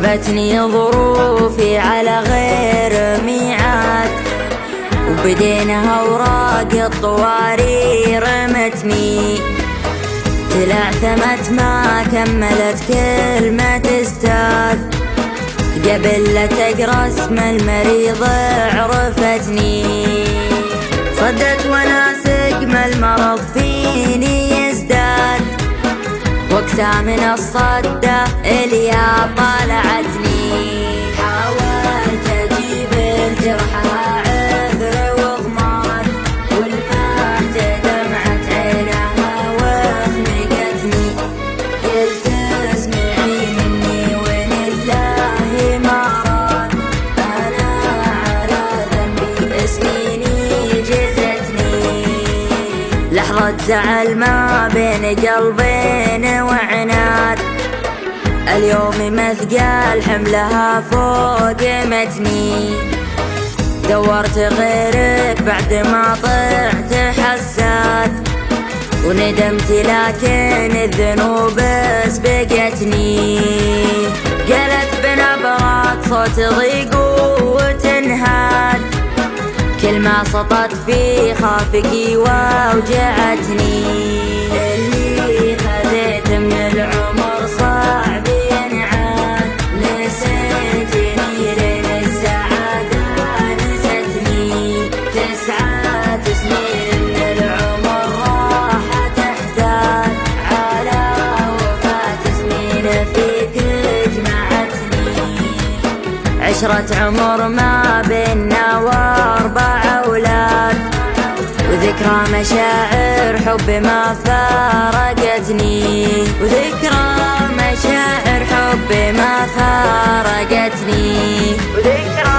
جابتني ظروفي على غير ميعاد، وبدينها اوراق الطواري رمتني، تلعثمت ما كملت كلمة استاذ، قبل لا تقرا اسم المريض عرفتني، صدت وانا سقم المرض فيني يزداد، وقتها من الصدة اليا طالعتني، حاولت اجيب الجرحى عذر وضمان، والمات دمعت عينها وخنقتني، قلت اسمعي مني ولله ما راد، انا على ذنبي سنيني جزتني، لحظة زعل ما بين قلبين وعناد، اليوم مثقال حملها فوق متني، دورت غيرك بعد ما طعت حسات، وندمت لكن الذنوب سبقتني، قالت بنبرات صوت ضيق وتنهاد، كل ما سطت في خافقي واوجعتني، اللي خذيت من العمر صعب ينعاد، نسيتني لين السعادة نستني، 9 سنين من العمر راحت تحتاج، على وفاة سنين فيك جمعتني، 10 عمر ما بينا و4 أولاد، وذكرى مشاعر حب ما فارقتني، وذكرى مشاعر حب ما فارقتني، وذكرى